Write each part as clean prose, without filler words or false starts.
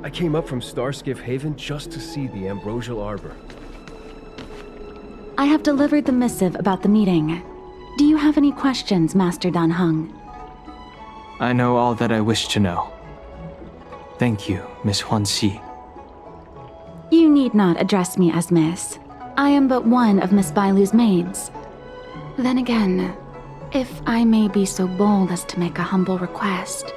I came up from Starskiff Haven just to see the Ambrosial Arbor. I have delivered the missive about the meeting. Do you have any questions, Master Dan Heng? I know all that I wish to know. Thank you, Miss Huanxi. You need not address me as Miss. I am but one of Miss Bailu's maids. Then again, if I may be so bold as to make a humble request.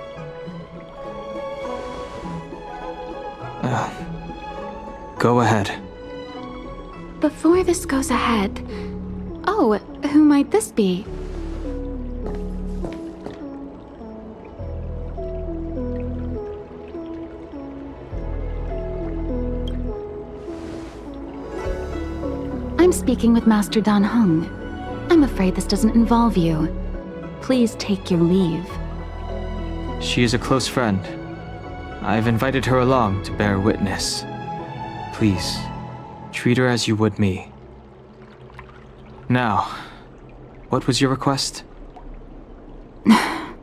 Go ahead. Before this goes ahead... Oh, who might this be? I'm speaking with Master Dan Heng. I'm afraid this doesn't involve you. Please take your leave. She is a close friend. I've invited her along to bear witness. Please, treat her as you would me. Now, what was your request? Then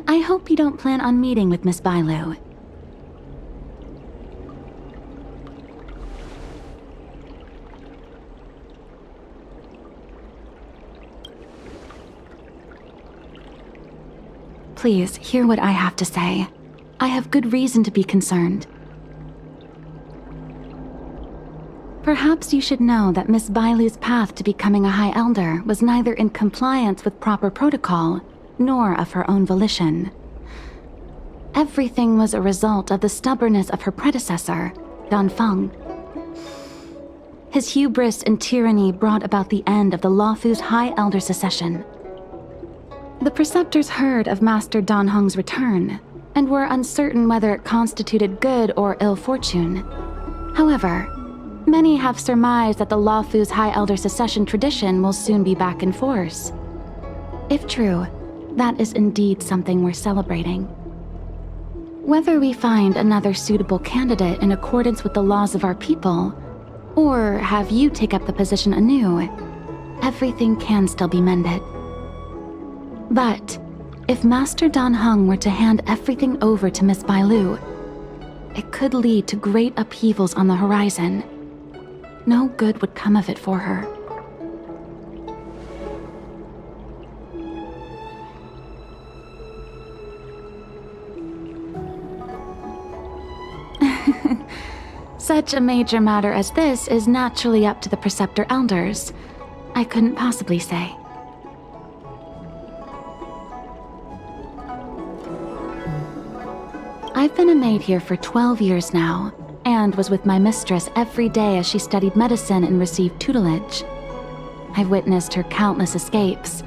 I hope you don't plan on meeting with Miss Bailu. Please, hear what I have to say. I have good reason to be concerned. Perhaps you should know that Miss Bailu's path to becoming a High Elder was neither in compliance with proper protocol, nor of her own volition. Everything was a result of the stubbornness of her predecessor, Dan Feng. His hubris and tyranny brought about the end of the Luofu's High Elder succession. The preceptors heard of Master Dan Heng's return, and were uncertain whether it constituted good or ill fortune. However, many have surmised that the Luofu's High Elder succession tradition will soon be back in force. If true, that is indeed something worth celebrating. Whether we find another suitable candidate in accordance with the laws of our people, or have you take up the position anew, everything can still be mended. But if Master Dan Heng were to hand everything over to Miss Bailu, it could lead to great upheavals on the horizon. No good would come of it for her. Such a major matter as this is naturally up to the Preceptor Elders. I couldn't possibly say. I've been a maid here for 12 years now, and was with my mistress every day as she studied medicine and received tutelage. I've witnessed her countless escapes,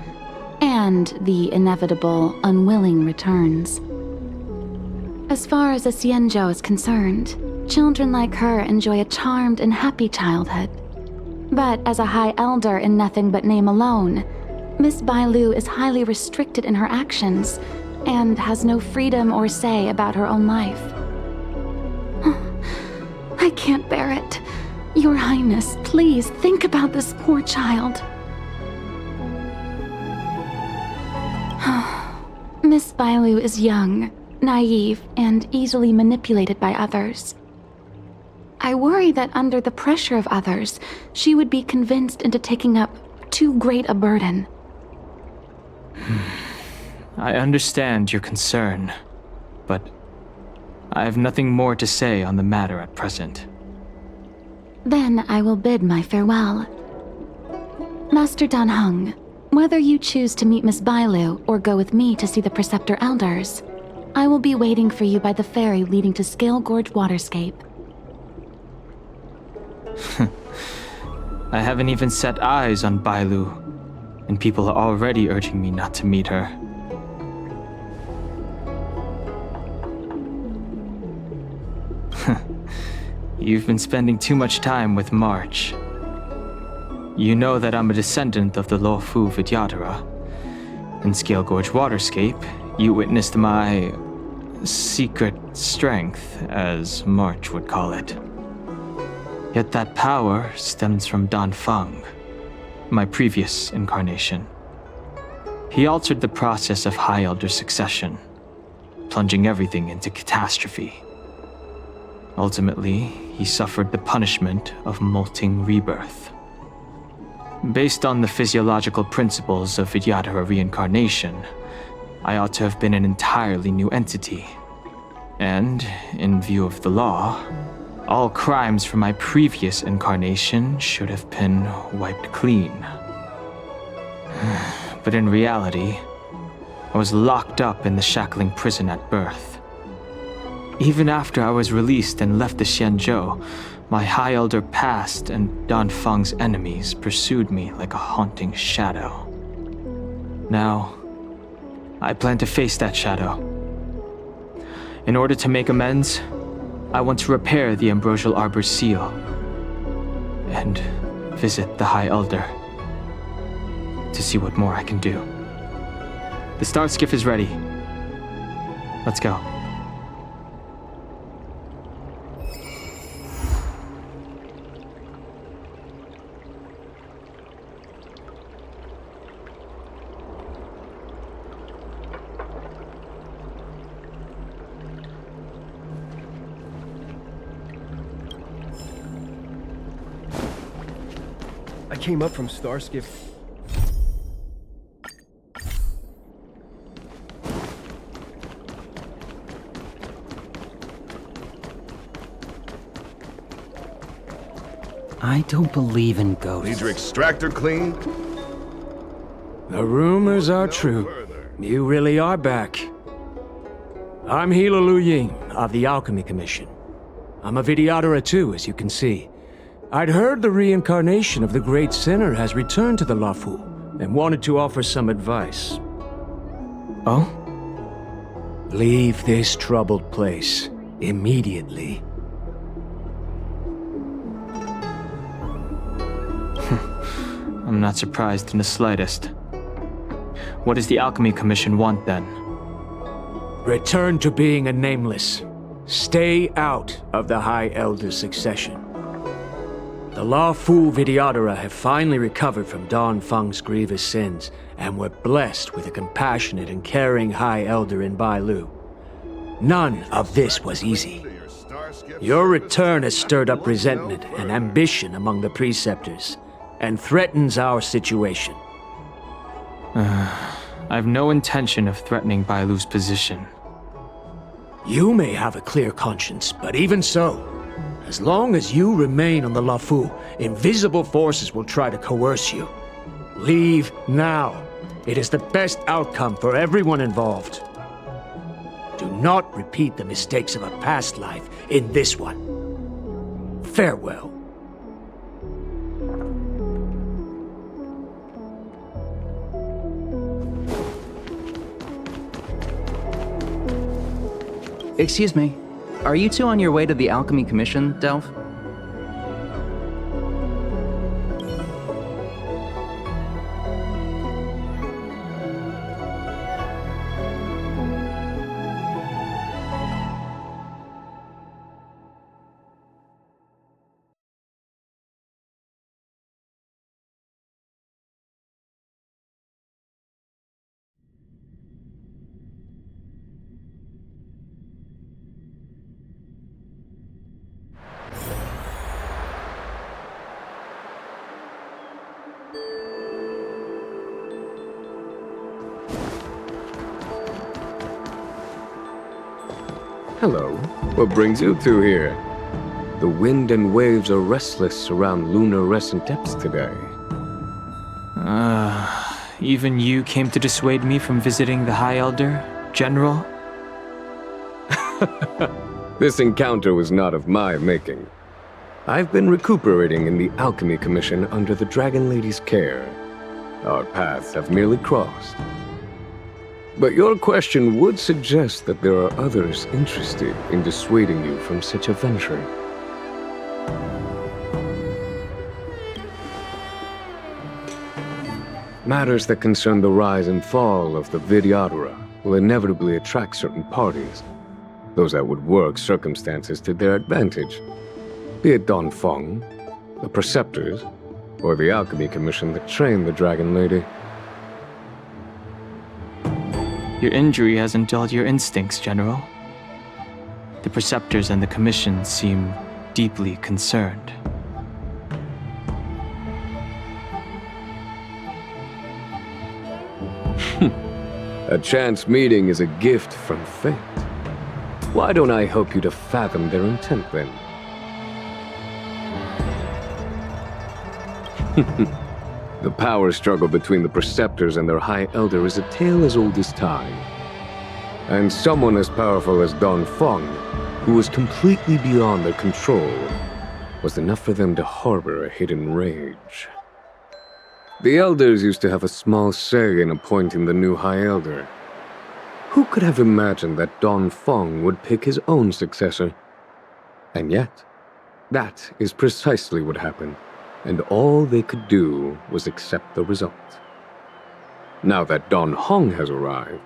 and the inevitable, unwilling returns. As far as a Xianzhou is concerned, children like her enjoy a charmed and happy childhood. But as a High Elder in nothing but name alone, Miss Bailu is highly restricted in her actions, and has no freedom or say about her own life. I can't bear it. Your Highness, please think about this poor child. Miss Bailu is young, naive, and easily manipulated by others. I worry that under the pressure of others, she would be convinced into taking up too great a burden. I understand your concern, but I have nothing more to say on the matter at present. Then I will bid my farewell. Master Dan Heng, whether you choose to meet Miss Bailu or go with me to see the Preceptor Elders, I will be waiting for you by the ferry leading to Scale Gorge Waterscape. I haven't even set eyes on Bailu, and people are already urging me not to meet her. You've been spending too much time with March. You know that I'm a descendant of the Luofu Vidyadhara. In Scale Gorge Waterscape, you witnessed my secret strength, as March would call it. Yet that power stems from Dan Feng, my previous incarnation. He altered the process of High Elder succession, plunging everything into catastrophe. Ultimately, he suffered the punishment of molting rebirth. Based on the physiological principles of Vidyadhara reincarnation, I ought to have been an entirely new entity. And, in view of the law, all crimes from my previous incarnation should have been wiped clean. But in reality, I was locked up in the shackling prison at birth. Even after I was released and left the Xianzhou, my High Elder past and Dan Feng's enemies pursued me like a haunting shadow. Now, I plan to face that shadow. In order to make amends, I want to repair the Ambrosial Arbor's seal and visit the High Elder to see what more I can do. The star skiff is ready. Let's go. I came up from Starskiff. I don't believe in ghosts. Need your extractor cleaned? The rumors are true. You really are back. I'm Hila Lu Ying of the Alchemy Commission. I'm a Vidyadhara too, as you can see. I'd heard the reincarnation of the Great Sinner has returned to the Luofu, and wanted to offer some advice. Oh? Leave this troubled place immediately. I'm not surprised in the slightest. What does the Alchemy Commission want then? Return to being a nameless. Stay out of the High Elder's succession. The Luofu Vidyadhara have finally recovered from Dan Feng's grievous sins, and were blessed with a compassionate and caring High Elder in Bailu. None of this was easy. Your return has stirred up resentment and ambition among the preceptors, and threatens our situation. I've no intention of threatening Bailu's position. You may have a clear conscience, but even so, as long as you remain on the Luofu, invisible forces will try to coerce you. Leave now. It is the best outcome for everyone involved. Do not repeat the mistakes of a past life in this one. Farewell. Excuse me, are you two on your way to the Alchemy Commission, Delph? Hello. What brings you two here? The wind and waves are restless around lunar-rescent depths today. Even you came to dissuade me from visiting the High Elder, General? This encounter was not of my making. I've been recuperating in the Alchemy Commission under the Dragon Lady's care. Our paths have merely crossed. But your question would suggest that there are others interested in dissuading you from such a venture. Matters that concern the rise and fall of the Vidyadhara will inevitably attract certain parties, those that would work circumstances to their advantage, be it Dan Feng, the Preceptors, or the Alchemy Commission that trained the Dragon Lady. Your injury hasn't dulled your instincts, General. The Preceptors and the Commission seem deeply concerned. A chance meeting is a gift from fate. Why don't I help you to fathom their intent, then? The power struggle between the Preceptors and their High Elder is a tale as old as time. And someone as powerful as Dan Heng, who was completely beyond their control, was enough for them to harbor a hidden rage. The Elders used to have a small say in appointing the new High Elder. Who could have imagined that Dan Heng would pick his own successor? And yet, that is precisely what happened, and all they could do was accept the result. Now that Dan Heng has arrived,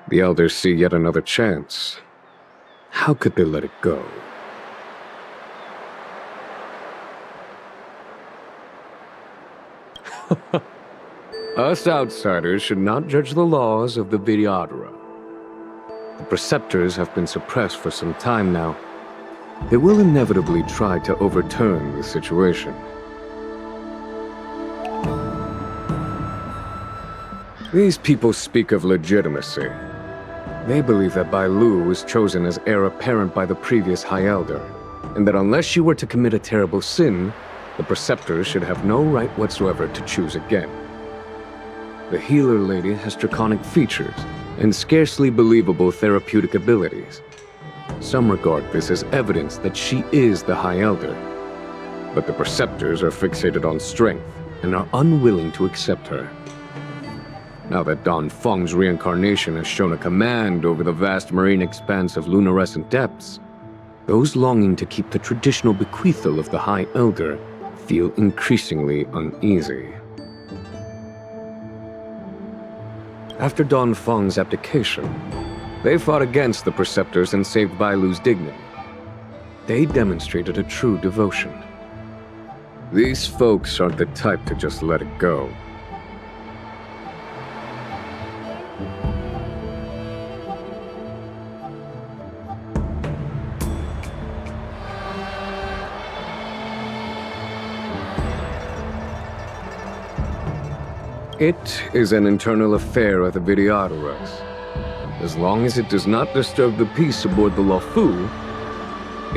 the Elders see yet another chance. How could they let it go? Us outsiders should not judge the laws of the Videodora. The Preceptors have been suppressed for some time now. They will inevitably try to overturn the situation. These people speak of legitimacy. They believe that Bai Lu was chosen as heir apparent by the previous High Elder, and that unless she were to commit a terrible sin, the Preceptors should have no right whatsoever to choose again. The healer lady has draconic features and scarcely believable therapeutic abilities. Some regard this as evidence that she is the High Elder, but the Preceptors are fixated on strength and are unwilling to accept her. Now that Dan Heng's reincarnation has shown a command over the vast marine expanse of luminescent depths, those longing to keep the traditional bequeathal of the High Elder feel increasingly uneasy. After Dan Heng's abdication, they fought against the Preceptors and saved Bai Lu's dignity. They demonstrated a true devotion. These folks aren't the type to just let it go. It is an internal affair of the Videodoras. As long as it does not disturb the peace aboard the Luofu,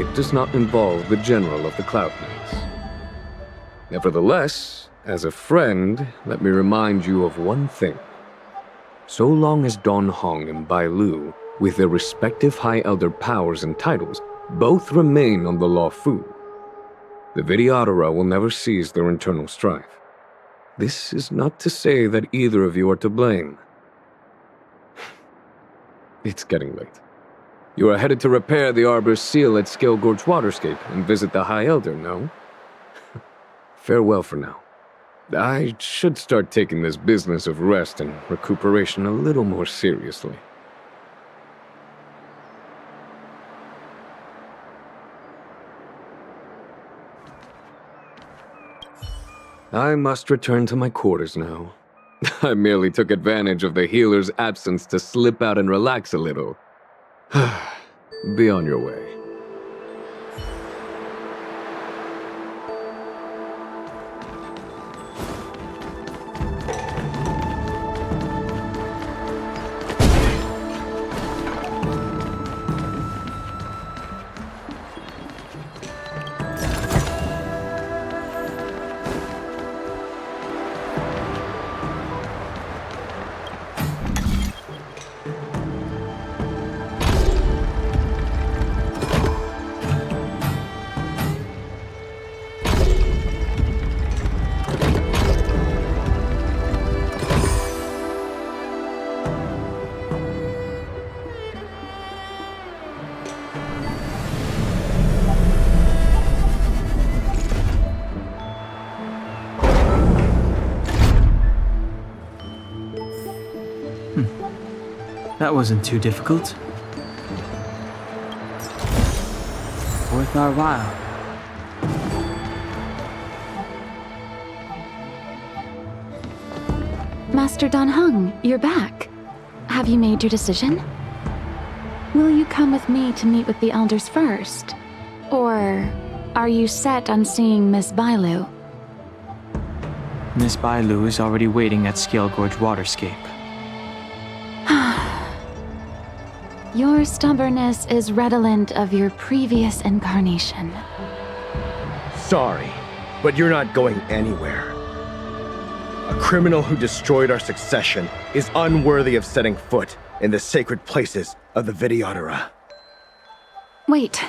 it does not involve the General of the Cloud Knights. Nevertheless, as a friend, let me remind you of one thing. So long as Dan Heng and Bai Lu, with their respective High Elder powers and titles, both remain on the Luofu, the Videodora will never cease their internal strife. This is not to say that either of you are to blame. It's getting late. You are headed to repair the Arbor's seal at Scale Gorge Waterscape and visit the High Elder, no? Farewell for now. I should start taking this business of rest and recuperation a little more seriously. I must return to my quarters now. I merely took advantage of the healer's absence to slip out and relax a little. Be on your way. That wasn't too difficult. Worth our while. Master Dan Heng, you're back. Have you made your decision? Will you come with me to meet with the elders first? Or are you set on seeing Miss Bailu? Miss Bailu is already waiting at Scale Gorge Waterscape. Your stubbornness is redolent of your previous incarnation. Sorry, but you're not going anywhere. A criminal who destroyed our succession is unworthy of setting foot in the sacred places of the Videodora. Wait.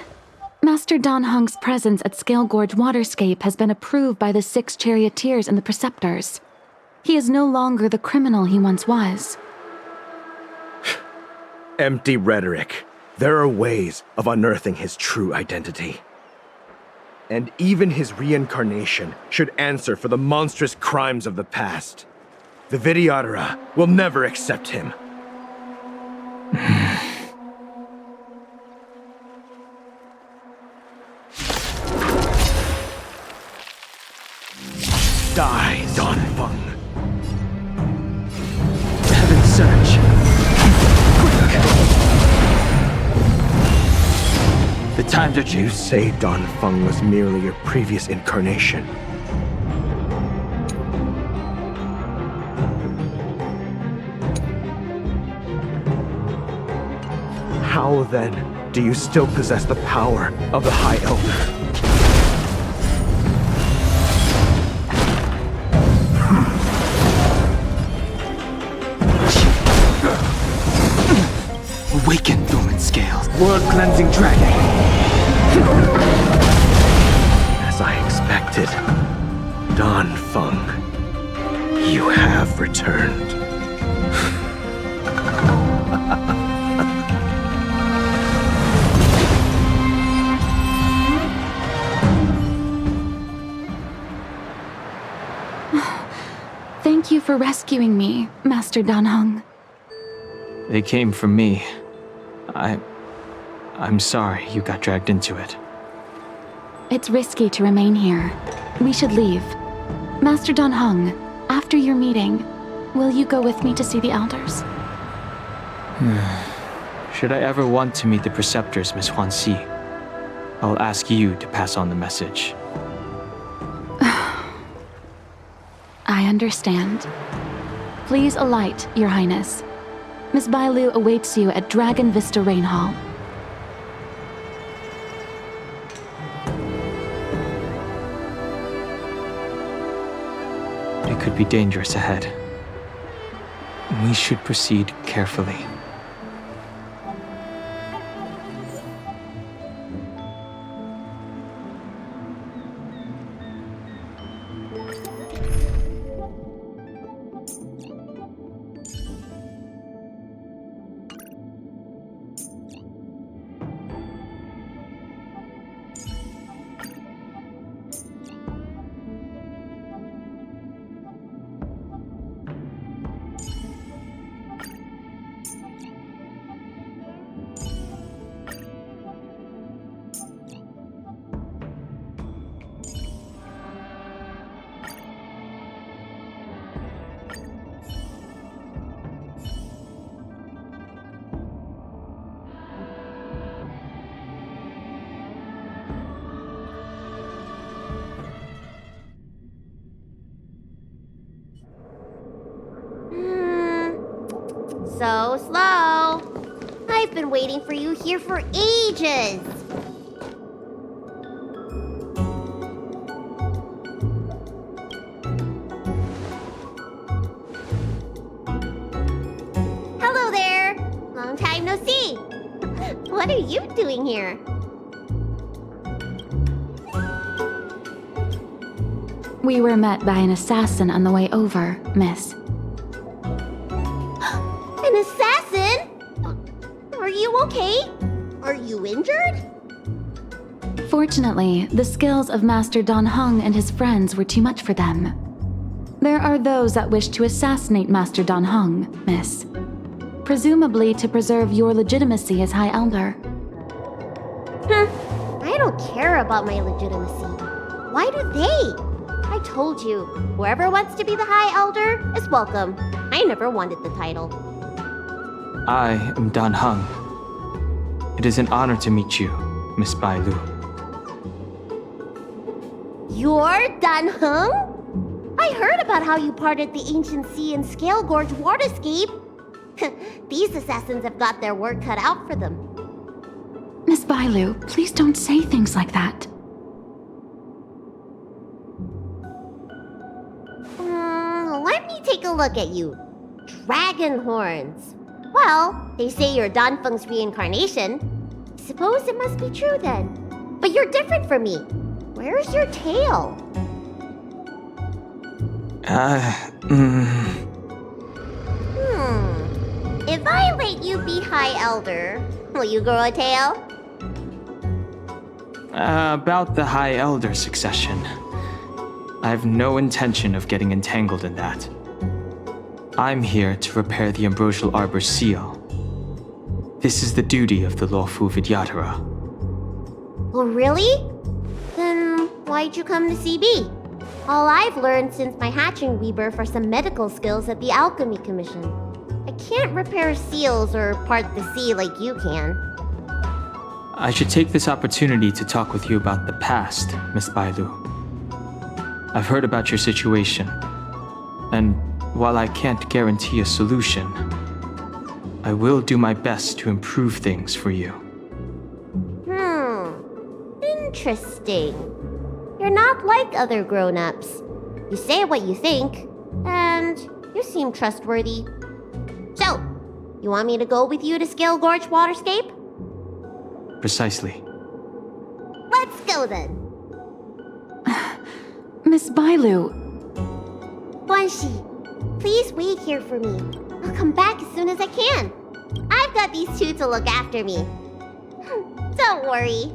Master Dan Heng's presence at Scale Gorge Waterscape has been approved by the 6 charioteers and the preceptors. He is no longer the criminal he once was. Empty rhetoric. There are ways of unearthing his true identity. And even his reincarnation should answer for the monstrous crimes of the past. The Videodora will never accept him. Die, Dan Feng. Heaven Surge! The times are You changed. say Dan Feng was merely your previous incarnation. How then do you still possess the power of the High Elder? Awaken, Dormant Scales. World-cleansing dragon. As I expected, Dan Feng, you have returned. Thank you for rescuing me, Master Dan Heng. They came from me. I'm sorry you got dragged into it. It's risky to remain here. We should leave. Master Dan Heng, after your meeting, will you go with me to see the elders? Should I ever want to meet the preceptors, Miss Huanxi, I'll ask you to pass on the message. I understand. Please alight, Your Highness. Miss Bailu awaits you at Dragon Vista Rain Hall. It could be dangerous ahead. We should proceed carefully. So slow. I've been waiting for you here for ages. Hello there. Long time no see. What are you doing here? We were met by an assassin on the way over, miss. An assassin? Are you okay? Are you injured? Fortunately, the skills of Master Dan Heng and his friends were too much for them. There are those that wish to assassinate Master Dan Heng, miss. Presumably to preserve your legitimacy as High Elder. I don't care about my legitimacy. Why do they? I told you, whoever wants to be the High Elder is welcome. I never wanted the title. I am Dan Heng. It is an honor to meet you, Miss Bailu. You're Dan Heng? I heard about how you parted the ancient sea and Scale Gorge waterscape. These assassins have got their work cut out for them. Miss Bailu, please don't say things like that. Let me take a look at you. Dragon horns. Well, they say you're Dan Feng's reincarnation. Suppose it must be true then. But you're different from me. Where's your tail? If I let you be High Elder, will you grow a tail? About the High Elder succession. I have no intention of getting entangled in that. I'm here to repair the Ambrosial Arbor's seal. This is the duty of the Lawful Vidyadhara. Oh, really? Then why'd you come to CB? All I've learned since my hatching rebirth are some medical skills at the Alchemy Commission. I can't repair seals or part the sea like you can. I should take this opportunity to talk with you about the past, Miss Bailu. I've heard about your situation, and while I can't guarantee a solution, I will do my best to improve things for you. Interesting. You're not like other grown-ups. You say what you think, and you seem trustworthy. So, you want me to go with you to Scale Gorge Waterscape? Precisely. Let's go then. Miss Bailu, Guanxi, please wait here for me. I'll come back as soon as I can. I've got these two to look after me. Don't worry.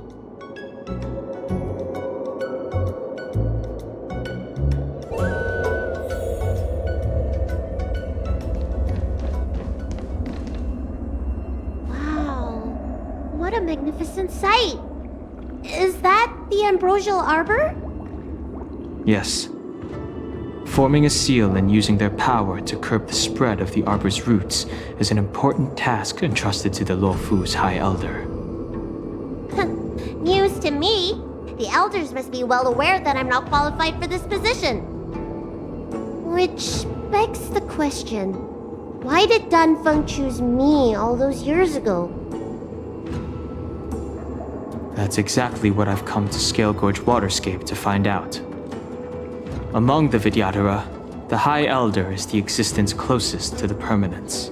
Wow, what a magnificent sight. Is that the Ambrosial Arbor? Yes. Forming a seal and using their power to curb the spread of the Arbor's roots is an important task entrusted to the Luofu's High Elder. News to me. The elders must be well aware that I'm not qualified for this position. Which begs the question, why did Dan Feng choose me all those years ago? That's exactly what I've come to Scale Gorge Waterscape to find out. Among the Vidyadhara, the High Elder is the existence closest to the permanence.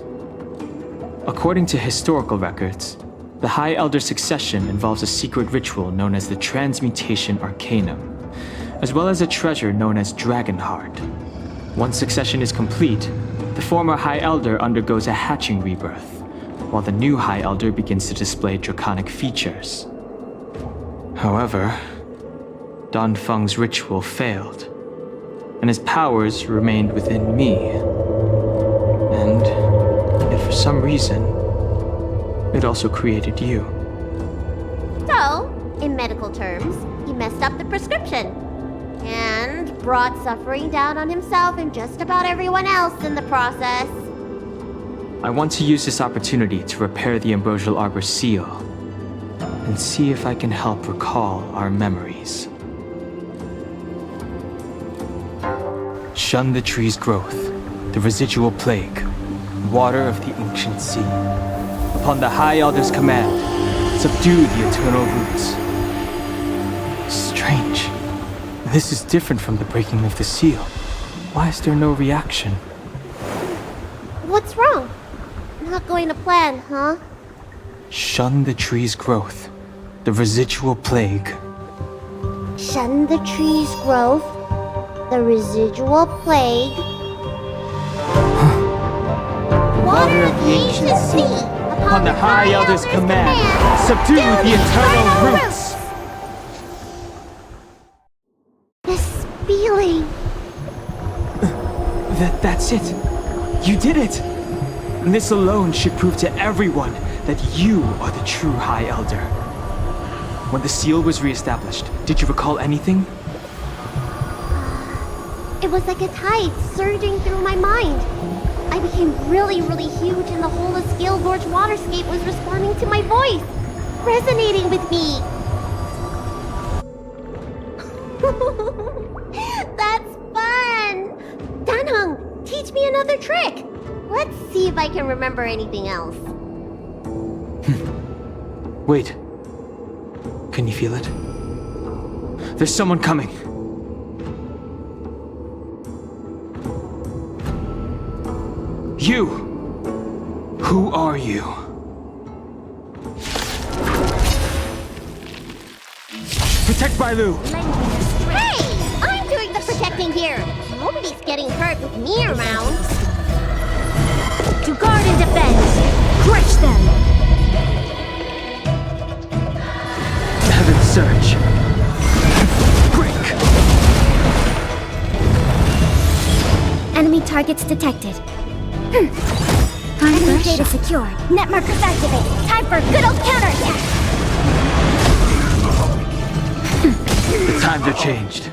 According to historical records, the High Elder succession involves a secret ritual known as the Transmutation Arcanum, as well as a treasure known as Dragon Heart. Once succession is complete, the former High Elder undergoes a hatching rebirth, while the new High Elder begins to display draconic features. However, Dan Feng's ritual failed, and his powers remained within me. And if for some reason, it also created you. So, in medical terms, he messed up the prescription. And brought suffering down on himself and just about everyone else in the process. I want to use this opportunity to repair the Ambrosial Arbor's seal, and see if I can help recall our memories. Shun the tree's growth, the residual plague, water of the ancient sea. Upon the High Elder's command, subdue the eternal roots. Strange. This is different from the breaking of the seal. Why is there no reaction? What's wrong? Not going to plan, huh? Shun the tree's growth, the residual plague. Shun the tree's growth, the residual plague. Water of the ancient sea, upon the High Elder's command, subdue the eternal roots! This feeling. That's it. You did it. And this alone should prove to everyone that you are the true High Elder. When the seal was reestablished, did you recall anything? It was like a tide surging through my mind. I became really huge and the whole of Scale Gorge Waterscape was responding to my voice, resonating with me. That's fun! Dan Heng, teach me another trick. Let's see if I can remember anything else. Wait. Can you feel it? There's someone coming. You! Who are you? Protect Bailu! Hey! I'm doing the protecting here! Nobody's getting hurt with me around. To guard and defend! Crush them! Heaven's Surge! Break! Enemy targets detected. Enemy data secured. Net markers activated. Time for a good old counterattack! The times are changed.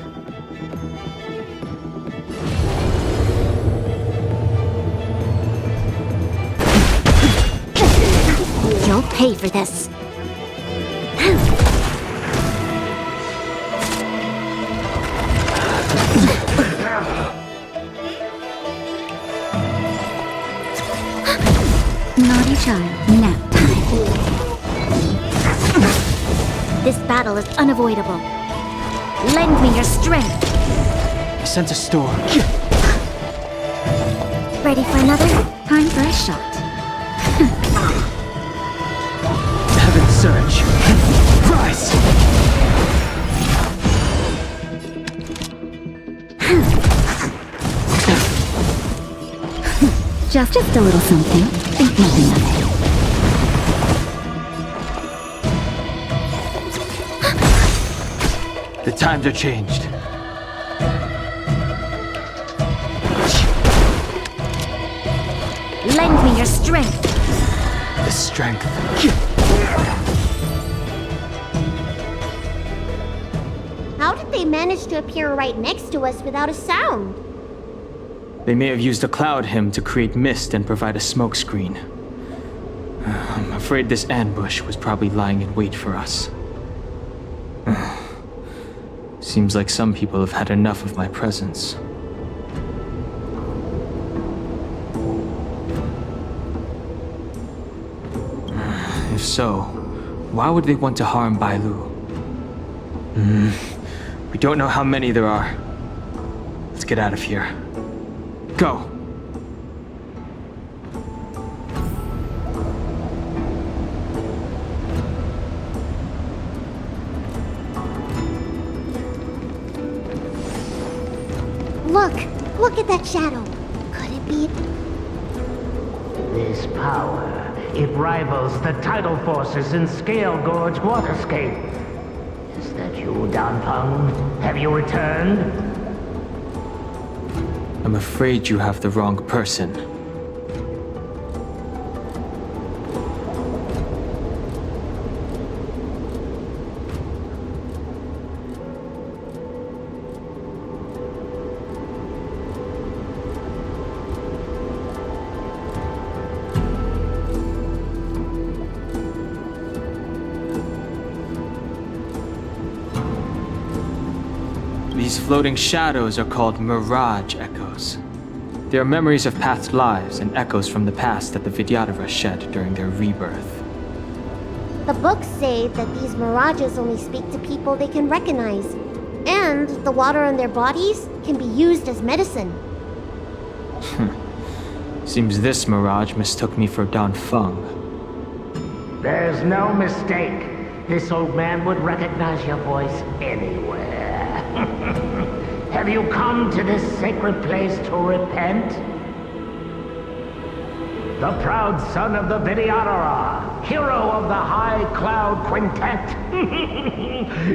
You'll pay for this. Naughty child, nap time. This battle is unavoidable. Lend me your strength. I sense a storm. Ready for another? Time for a shot. Heaven's Surge! Rise! Just a little something. Think nothing of The times are changed. Lend me your strength. The strength. How did they manage to appear right next to us without a sound? They may have used a cloud hymn to create mist and provide a smoke screen. I'm afraid this ambush was probably lying in wait for us. Seems like some people have had enough of my presence. If so, why would they want to harm Bailu? We don't know how many there are. Let's get out of here. Go! Look at that shadow. Could it be? This power, it rivals the tidal forces in Scale Gorge Waterscape. Is that you, Dan Heng? Have you returned? I'm afraid you have the wrong person. These floating shadows are called mirage echoes. They are memories of past lives and echoes from the past that the Vidyadhara shed during their rebirth. The books say that these mirages only speak to people they can recognize. And the water on their bodies can be used as medicine. Seems this mirage mistook me for Dan Feng. There's no mistake. This old man would recognize your voice anywhere. Have you come to this sacred place to repent? The proud son of the Vidyadhara, hero of the High Cloud Quintet.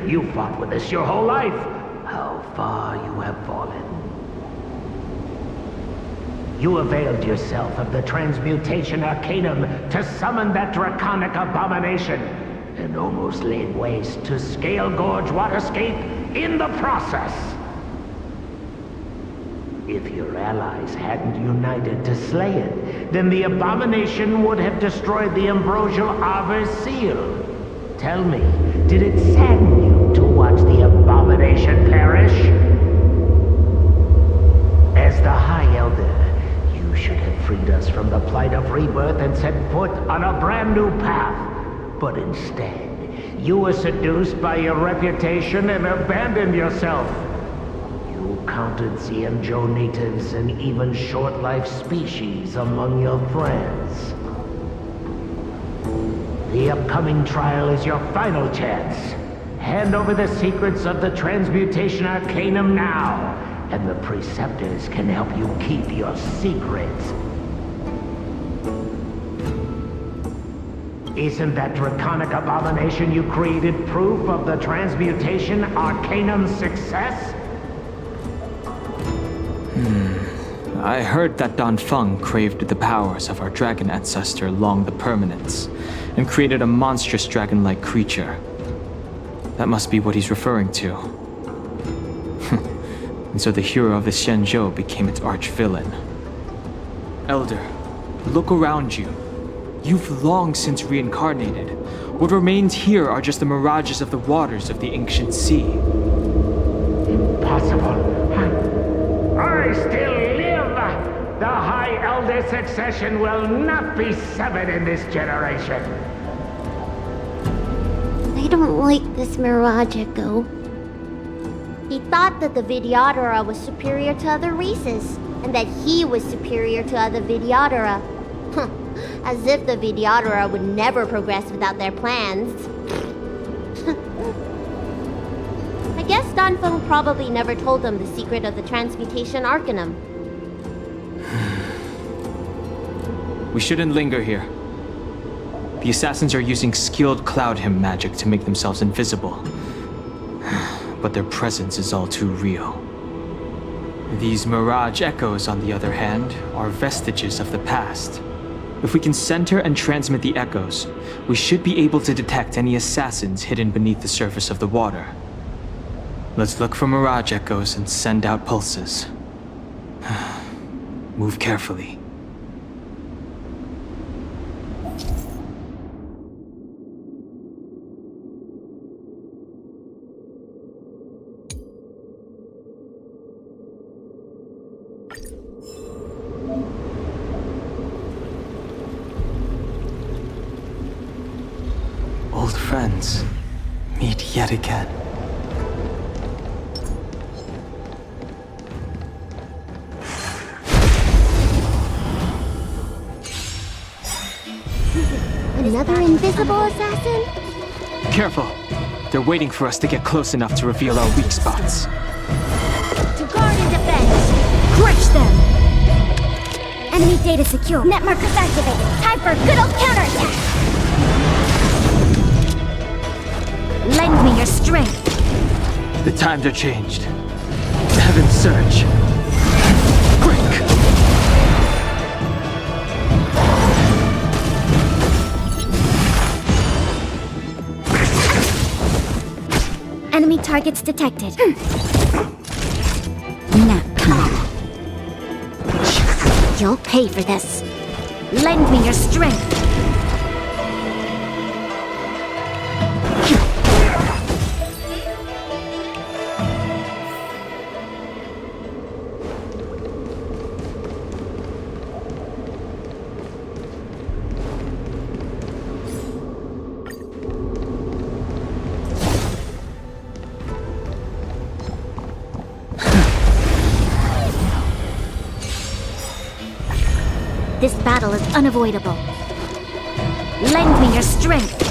You fought with us your whole life. How far you have fallen. You availed yourself of the Transmutation Arcanum to summon that draconic abomination, and almost laid waste to Scale Gorge Waterscape in the process. If your allies hadn't united to slay it, then the abomination would have destroyed the ambrosial arbor's seal. Tell me, did it sadden you to watch the abomination perish? As the High Elder, you should have freed us from the plight of rebirth and set foot on a brand new path. But instead, you were seduced by your reputation and abandoned yourself. You counted Xianzhou natives and even short-life species among your friends. The upcoming trial is your final chance. Hand over the secrets of the Transmutation Arcanum now, and the Preceptors can help you keep your secrets. Isn't that draconic abomination you created proof of the Transmutation Arcanum's success? I heard that Dan Feng craved the powers of our dragon ancestor Long the Permanence, and created a monstrous dragon-like creature. That must be what he's referring to. And so the hero of the Xianzhou became its arch-villain. Elder, look around you. You've long since reincarnated. What remains here are just the mirages of the waters of the ancient sea. Impossible. I still live! The High Elder succession will not be severed in this generation. I don't like this Mirage Echo. He thought that the Vidyadhara was superior to other races, and that he was superior to other Vidyadhara. As if the Vidyadhara would never progress without their plans. I guess Dan Feng probably never told them the secret of the Transmutation Arcanum. We shouldn't linger here. The assassins are using skilled cloud hymn magic to make themselves invisible. But their presence is all too real. These mirage echoes, on the other hand, are vestiges of the past. If we can center and transmit the echoes, we should be able to detect any assassins hidden beneath the surface of the water. Let's look for mirage echoes and send out pulses. Move carefully. Old friends, meet yet again. Another invisible assassin? Careful! They're waiting for us to get close enough to reveal our weak spots. To guard and defend! Crush them! Enemy data secure. Net markers activated. Time for a good old counterattack! Lend me your strength. The times are changed. The heavens surge. Quick! Enemy targets detected. Nap time. You'll pay for this. Lend me your strength. This battle is unavoidable. Lend me your strength.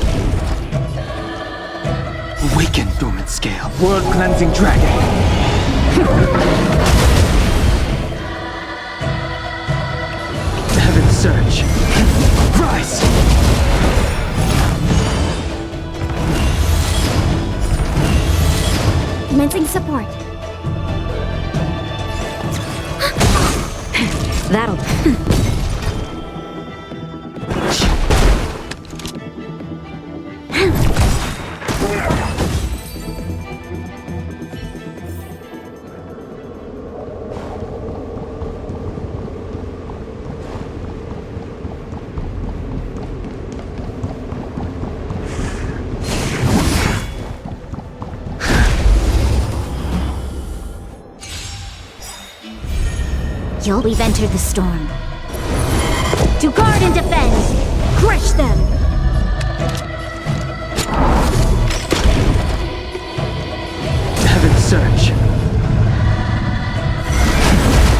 Awaken, dormant scale. World-cleansing dragon. The heavens surge. Rise! Commencing support. That'll... skill, we've entered the storm. To guard and defend! Crush them! Heaven surge.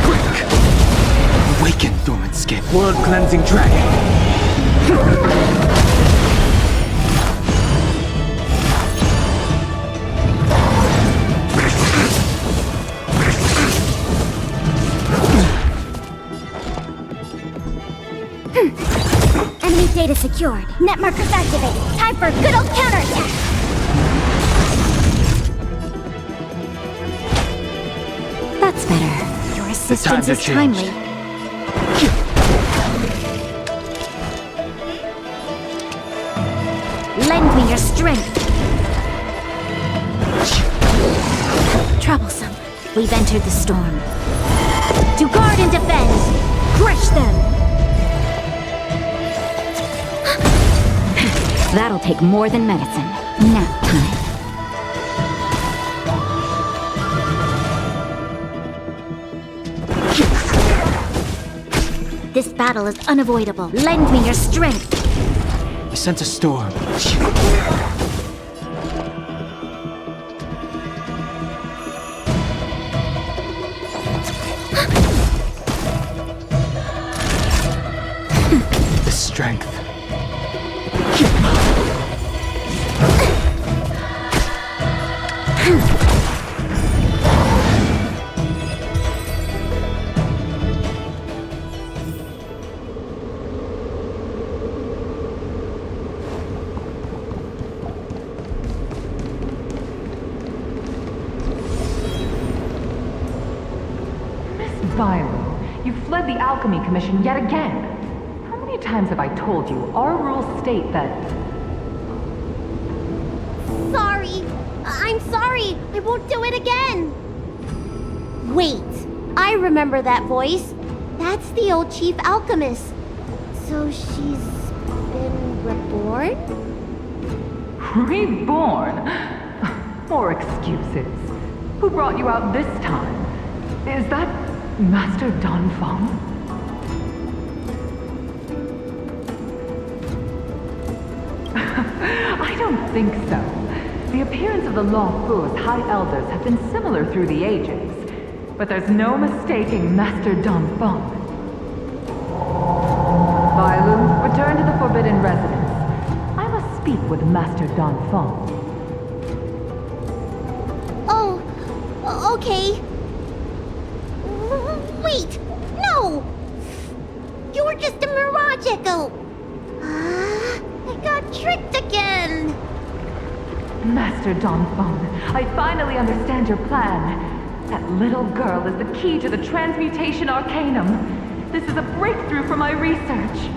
Quick! Awaken, dormant skip. World cleansing dragon. Enemy data secured. Net markers activated. Time for a good old counterattack! That's better. Your assistance is timely. Lend me your strength. Troublesome. We've entered the storm. To guard and defend! Crush them! That'll take more than medicine. Nap time. This battle is unavoidable. Lend me your strength. I sense a storm. The strength. You fled the Alchemy Commission yet again. How many times have I told you our rules state that... Sorry. I'm sorry. I won't do it again. Wait. I remember that voice. That's the old chief alchemist. So she's been reborn? Reborn? More excuses. Who brought you out this time? Is that Master Dan Heng? I don't think so. The appearance of the Luka's High Elders have been similar through the ages. But there's no mistaking Master Dan Heng. Bailu, return to the Forbidden Residence. I must speak with Master Dan Heng. Oh, okay. Wait! No! You were just a mirage echo! I got tricked again! Master Dan Heng, I finally understand your plan. That little girl is the key to the Transmutation Arcanum. This is a breakthrough for my research.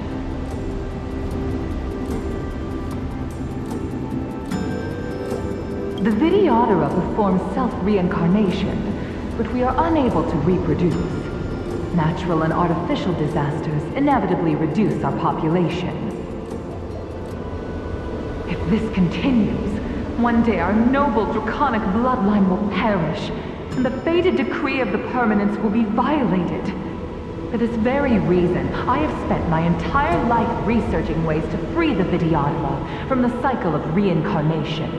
The Vidyadhara performs self-reincarnation, but we are unable to reproduce. Natural and artificial disasters inevitably reduce our population. If this continues, one day our noble draconic bloodline will perish, and the fated decree of the permanence will be violated. For this very reason, I have spent my entire life researching ways to free the Vidyadhara from the cycle of reincarnation.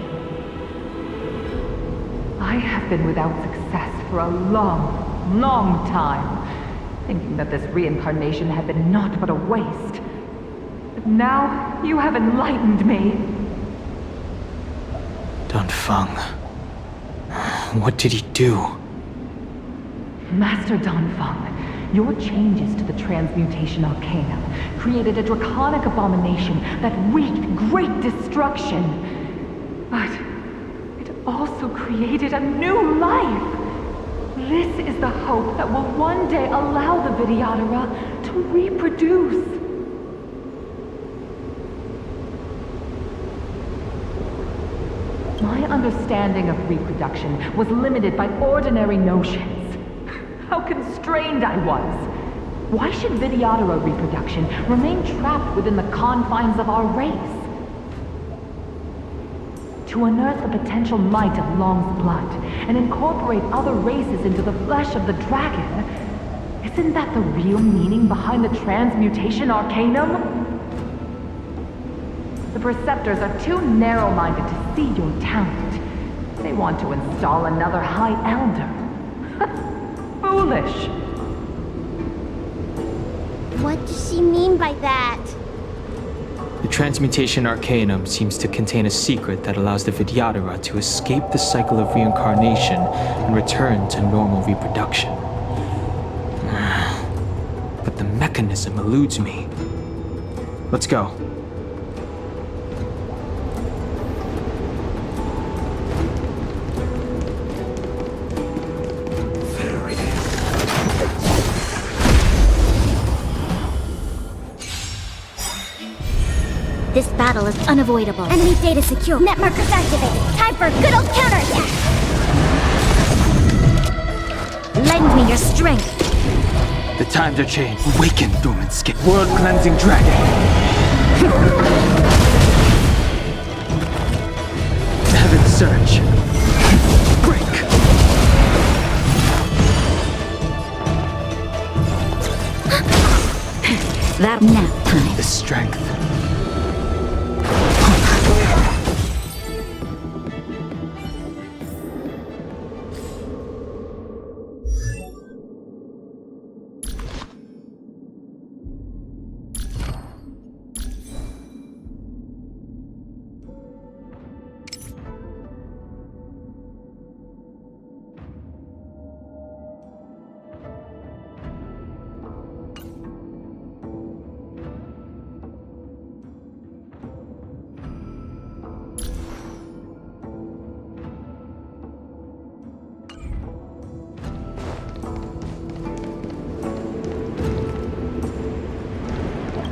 I have been without success for a long, long time, thinking that this reincarnation had been naught but a waste. But now, you have enlightened me. Dan Heng. What did he do? Master Dan Heng, your changes to the Transmutation Arcanum created a draconic abomination that wreaked great destruction. But it also created a new life. This is the hope that will one day allow the Vidyadhara to reproduce. My understanding of reproduction was limited by ordinary notions. How constrained I was! Why should Vidyadhara reproduction remain trapped within the confines of our race? To unearth the potential might of Long's blood and incorporate other races into the flesh of the dragon, Isn't that the real meaning behind the transmutation arcanum? The Preceptors are too narrow-minded to see your talent. They want to install another High Elder. Foolish. What does she mean by that? The Transmutation Arcanum seems to contain a secret that allows the Vidyadhara to escape the cycle of reincarnation and return to normal reproduction. But the mechanism eludes me. Let's go. This battle is unavoidable. Enemy data secure. Net markers activated. Time for a good old counterattack. Lend me your strength. The times are changed. Awaken, dormant skin. World-cleansing dragon. Heaven surge. Break. That nap time. The strength.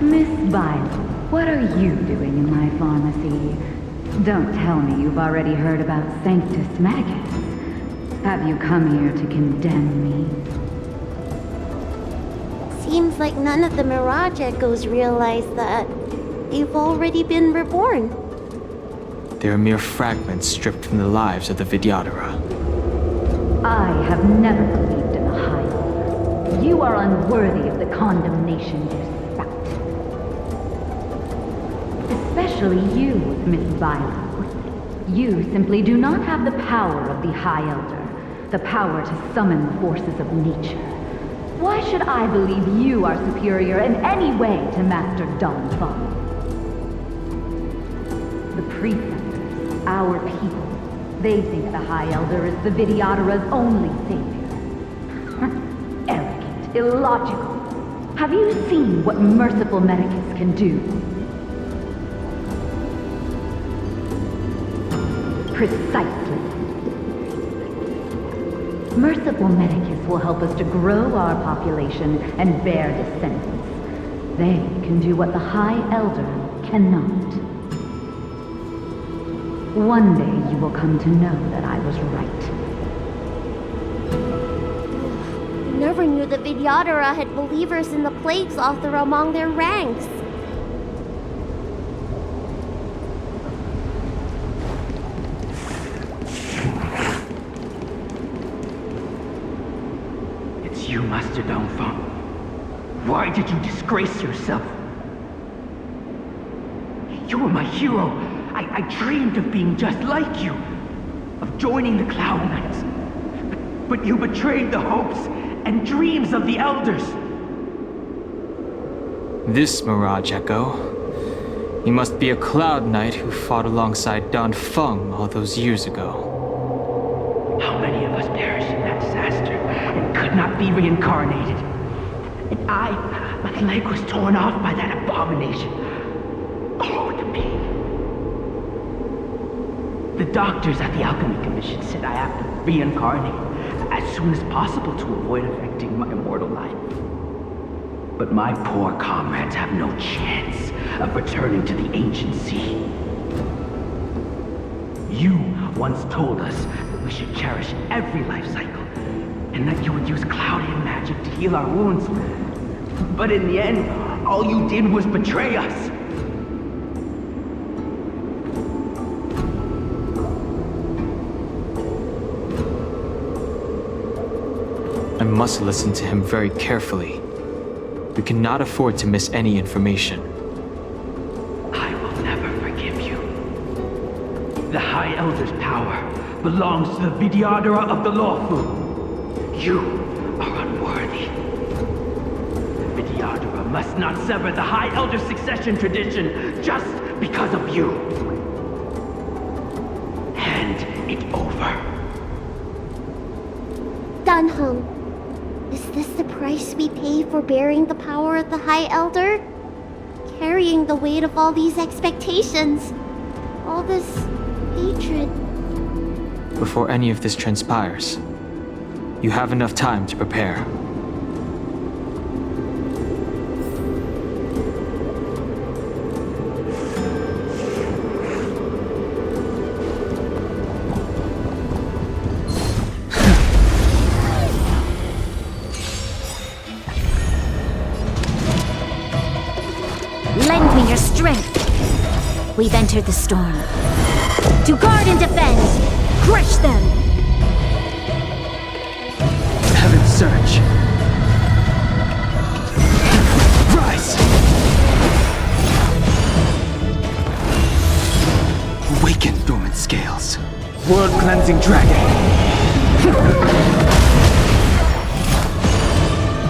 Miss Violet, what are you doing in my pharmacy? Don't tell me you've already heard about Sanctus Medicus. Have you come here to condemn me? Seems like none of the Mirage Echoes realize that they've already been reborn. They are mere fragments stripped from the lives of the Vidyadhara. I have never believed in the High Elder. You are unworthy of the condemnation you spout. Especially you, Miss Violet. You simply do not have the power of the High Elder, the power to summon the forces of nature. Why should I believe you are superior in any way to Master Dan Heng? The Preceptors, our people, they think the High Elder is the Vidyadhara's only savior. Arrogant, illogical. Have you seen what Merciful Medicus can do? Precisely. Merciful Medicus will help us to grow our population and bear descendants. They can do what the High Elder cannot. One day you will come to know that I was right. Never knew the Vidyadhara had believers in the Plagues Author among their ranks. It's you, Master Dan Heng. Why did you disgrace yourself? You were my hero. I dreamed of being just like you, of joining the Cloud Knights. But you betrayed the hopes and dreams of the Elders. This Mirage Echo. He must be a Cloud Knight who fought alongside Dan Heng all those years ago. How many of us perished in that disaster and could not be reincarnated? And my leg was torn off by that abomination. Oh, the pain. The doctors at the Alchemy Commission said I have to reincarnate as soon as possible to avoid affecting my immortal life. But my poor comrades have no chance of returning to the ancient sea. You once told us that we should cherish every life cycle, and that you would use cloud-hidden magic to heal our wounds. But in the end, all you did was betray us. I must listen to him very carefully. We cannot afford to miss any information. I will never forgive you. The High Elder's power belongs to the Vidyadhara of the Lawful. You are unworthy. The Vidyadhara must not sever the High Elder's succession tradition just because of you. Hand it over. Dan Heng, is this the price we pay for bearing the power of the High Elder? Carrying the weight of all these expectations. All this hatred. Before any of this transpires, you have enough time to prepare. Lend me your strength. We've entered the storm. To guard and defend! Crush them! Heaven surge. Rise! Awaken dormant scales. World cleansing dragon.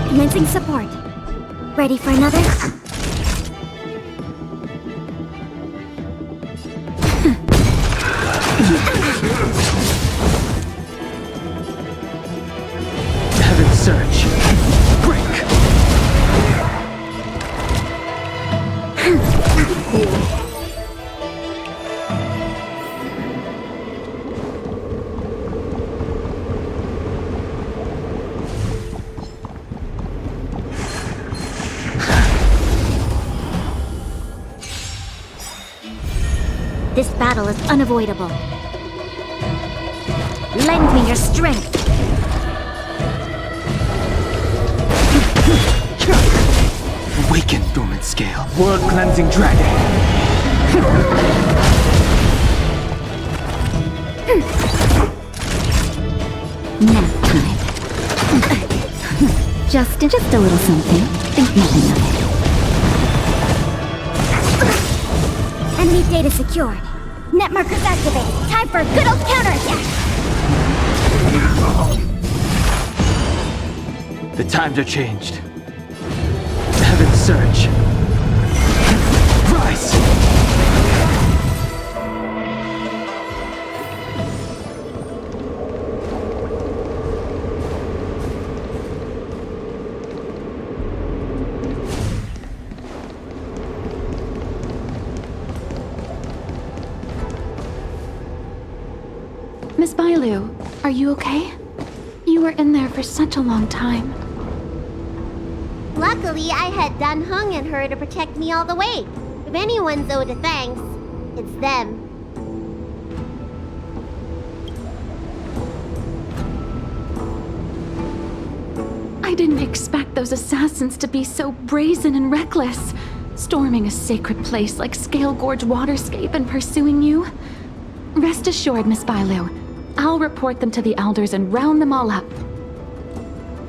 Commencing support. Ready for another? Heaven surge. Break. This battle is unavoidable. Lend me your strength. Awaken dormant scale. World cleansing dragon. Nap time. just a little something. Think nothing of it. Enemy data secured. Net markers activated. Time for a good old counterattack. The times are changed. Heaven surge. Rise! Miss Bailu, are you okay? You were in there for such a long time. Luckily, I had Dan Heng and her to protect me all the way. If anyone's owed a thanks, it's them. I didn't expect those assassins to be so brazen and reckless, storming a sacred place like Scale Gorge Waterscape and pursuing you. Rest assured, Miss Bailu, I'll report them to the elders and round them all up.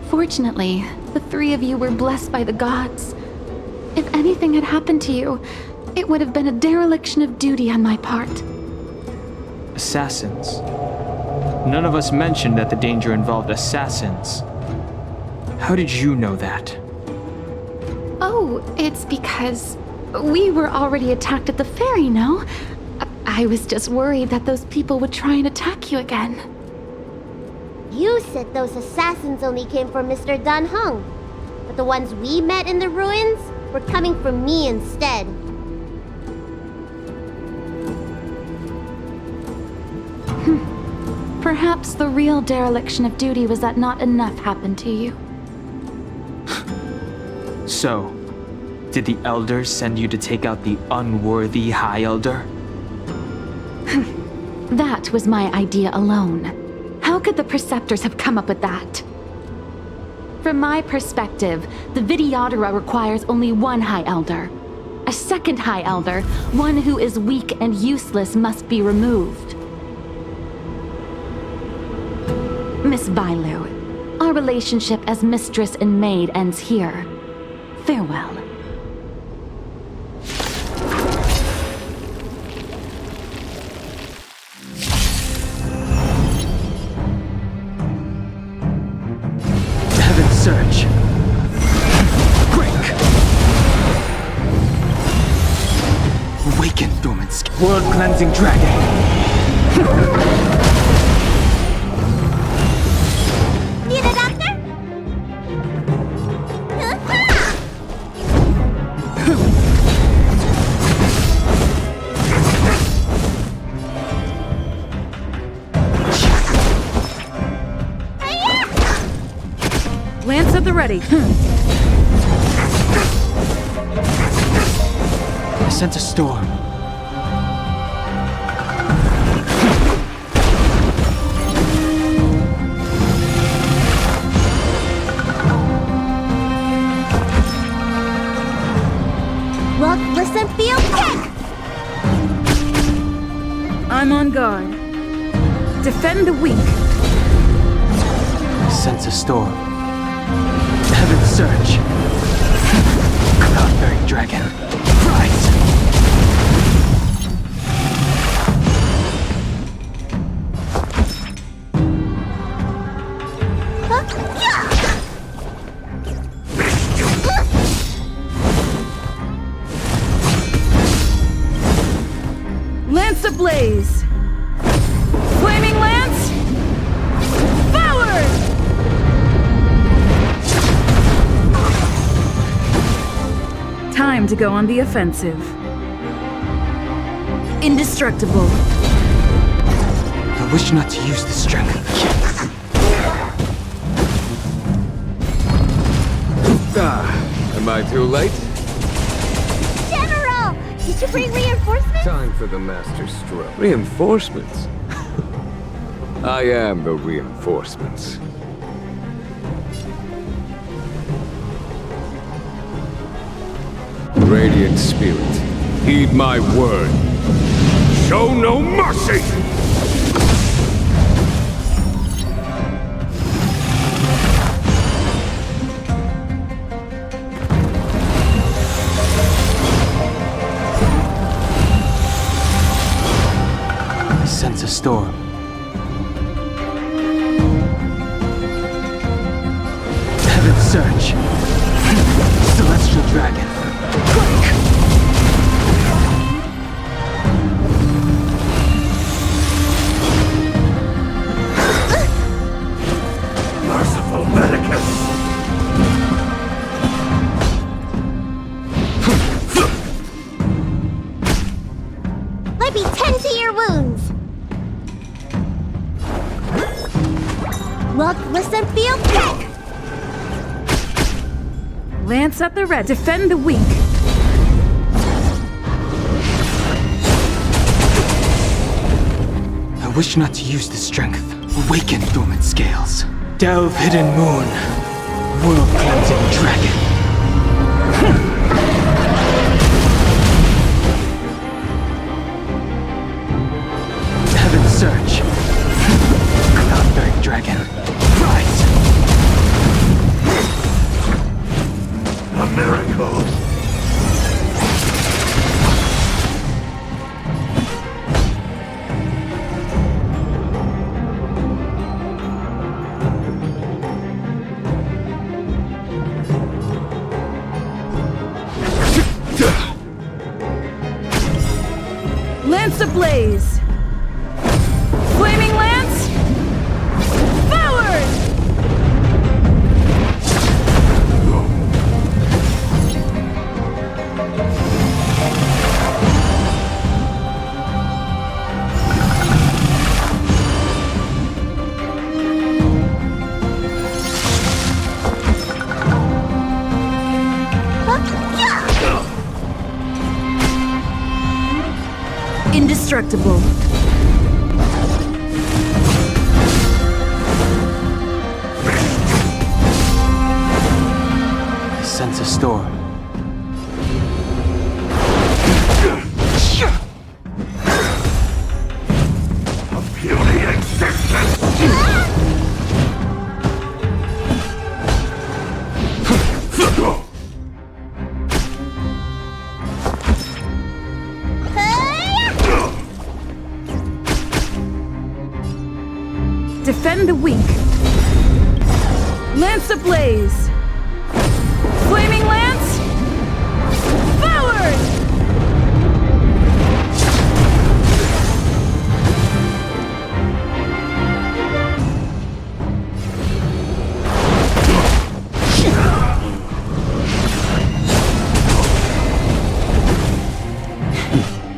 Fortunately, the three of you were blessed by the gods. If anything had happened to you, it would have been a dereliction of duty on my part. Assassins. None of us mentioned that the danger involved assassins. How did you know that? Oh, it's because we were already attacked at the ferry, no? I was just worried that those people would try and attack you again. You said those assassins only came from Mr. Dan Heng, but the ones we met in the ruins were coming from me instead. Perhaps the real dereliction of duty was that not enough happened to you. So, did the elders send you to take out the unworthy High Elder? That was my idea alone. How could the Preceptors have come up with that? From my perspective, the Vidyadhara requires only one High Elder. A second High Elder, one who is weak and useless, must be removed. Miss Bailu, Our relationship as mistress and maid ends here. Farewell. Heaven's Surge. Break! Awaken, dormant world-cleansing dragon! Need a doctor? Lance at the ready. I sense a storm. Look, listen, feel, kick! I'm on guard. Defend the weak. I sense a storm. Heaven's Surge. Cloud-bearing dragon. Rise! Lance ablaze! Flaming Lance! Forward! Time to go on the offensive. Indestructible. I wish not to use the strength. Am I too late? General! Did you bring reinforcements? Time for the master stroke. Reinforcements? I am the reinforcements. Radiant Spirit, heed my word. Show no mercy! I sense a storm. Heaven's Surge. Celestial dragon. Quick! Merciful Medicus! Let me tend to your wounds! Look, listen, feel, kick! Lance at the red. Defend the weak. I wish not to use the strength. Awaken, dormant scales. Delve, hidden moon. World-cleansing dragon. Heaven's Surge. Cloud-bearing dragon. Rise! A miracle! Lance ablaze! Flaming Lance! Forward! Indestructible. I sense a storm. A puny existence! Defend the weak. Lance ablaze. Flaming lance. Forward!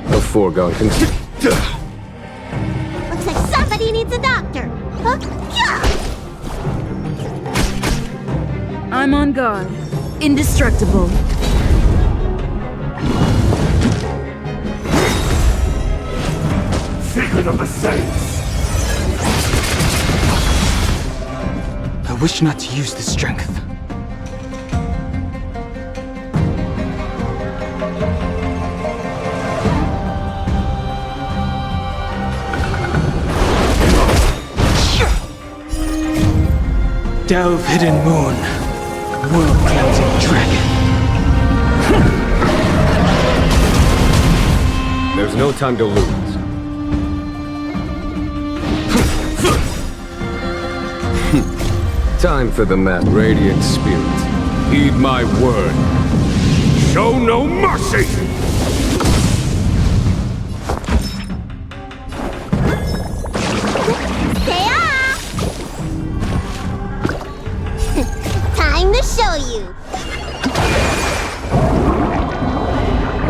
A foregone conclusion. Looks like somebody needs a doctor. Huh? I'm on guard. Indestructible. Secret of the Saints! I wish not to use this strength. Delve hidden moon. World cleansing dragon. There's no time to lose. Time for the mad radiant spirit. Heed my word. Show no mercy! Time to show you.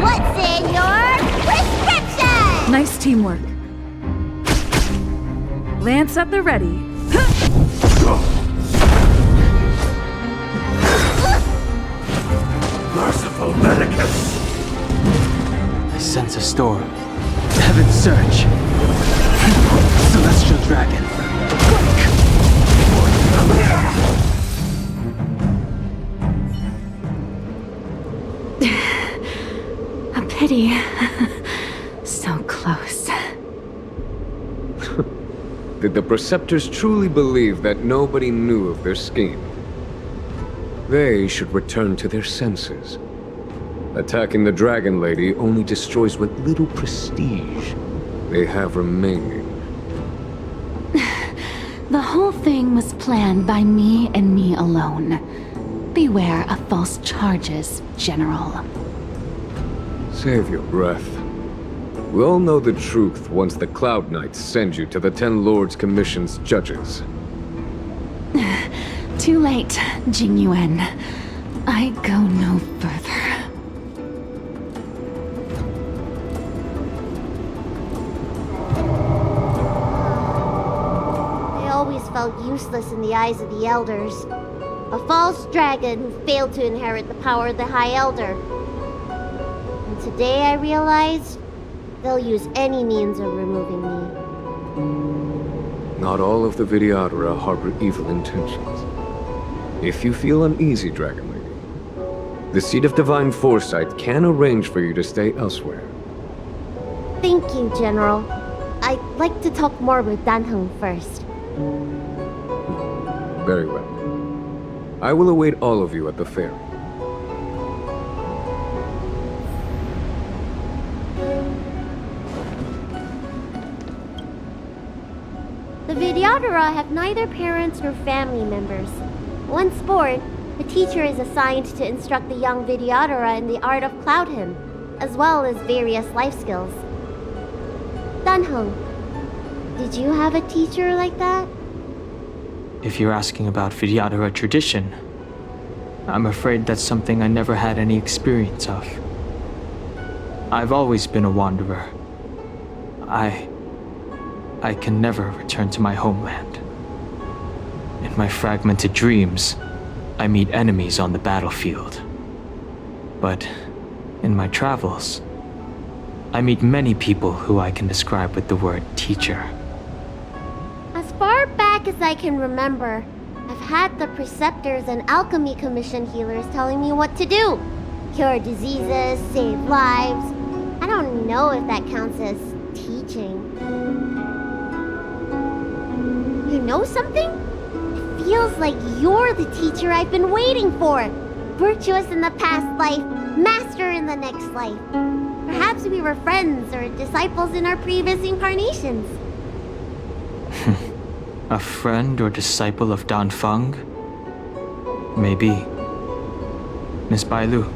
What's in your prescription? Nice teamwork. Lance at the ready. Merciful medicus! I sense a storm. Heaven's surge. Celestial dragon. A pity. So close. Did the Preceptors truly believe that nobody knew of their scheme? They should return to their senses. Attacking the Dragon Lady only destroys what little prestige they have remaining. The whole thing was planned by me and me alone. Beware of false charges, General. Save your breath. We all know the truth once the Cloud Knights send you to the Ten Lords Commission's judges. Too late, Tingyun. I go no further. I always felt useless in the eyes of the elders. A false dragon who failed to inherit the power of the High Elder. And today I realized they'll use any means of removing me. Not all of the Vidyadhara harbor evil intentions. If you feel uneasy, Dragon Lady, the Seat of Divine Foresight can arrange for you to stay elsewhere. Thank you, General. I'd like to talk more with Dan Heng first. Very well. I will await all of you at the ferry. The Vidyadhara have neither parents nor family members. Once born, the teacher is assigned to instruct the young Vidyadhara in the art of Cloud Hymn, as well as various life skills. Dan Heng, did you have a teacher like that? If you're asking about Vidyadhara tradition, I'm afraid that's something I never had any experience of. I've always been a wanderer. I can never return to my homeland. In my fragmented dreams, I meet enemies on the battlefield. But in my travels, I meet many people who I can describe with the word teacher. As far back as I can remember, I've had the Preceptors and Alchemy Commission healers telling me what to do. Cure diseases, save lives. I don't know if that counts as teaching. You know something? It feels like you're the teacher I've been waiting for. Virtuous in the past life, master in the next life. Perhaps we were friends or disciples in our previous incarnations. A friend or disciple of Dan Feng? Maybe. Miss Bailu.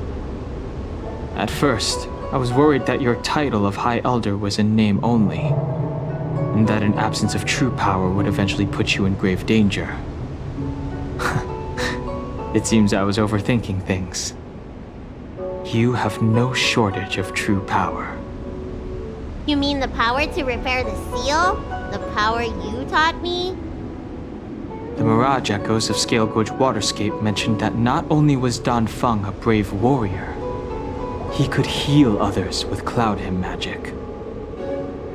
At first, I was worried that your title of High Elder was in name only, and that an absence of true power would eventually put you in grave danger. It seems I was overthinking things. You have no shortage of true power. You mean the power to repair the seal? The power you taught me? The Mirage Echoes of Scale Gorge Waterscape mentioned that not only was Dan Feng a brave warrior, he could heal others with Cloud Hymn magic.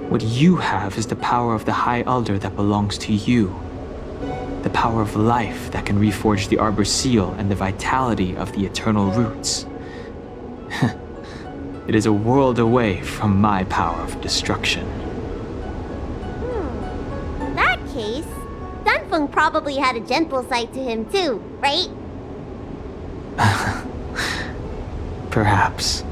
What you have is the power of the High Elder that belongs to you. The power of life that can reforge the Arbor Seal and the vitality of the Eternal Roots. It is a world away from my power of destruction. In that case, Dunfeng probably had a gentle side to him too, right? Perhaps.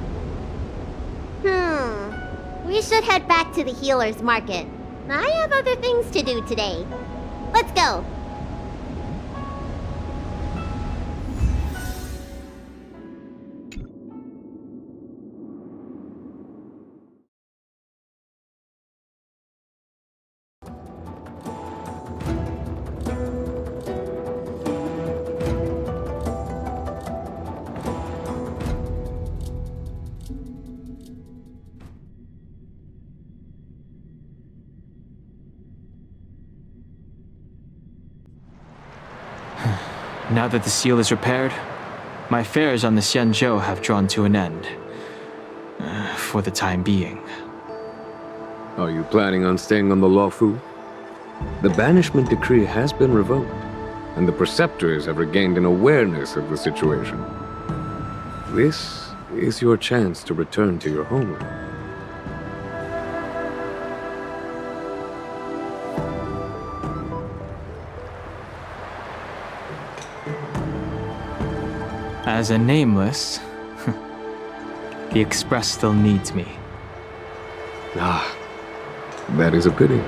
We should head back to the healer's market. I have other things to do today. Let's go. Now that the seal is repaired, my affairs on the Xianzhou have drawn to an end. For the time being. Are you planning on staying on the Luofu? The banishment decree has been revoked, and the preceptors have regained an awareness of the situation. This is your chance to return to your homeland. As a nameless, the Express still needs me. Ah, that is a pity.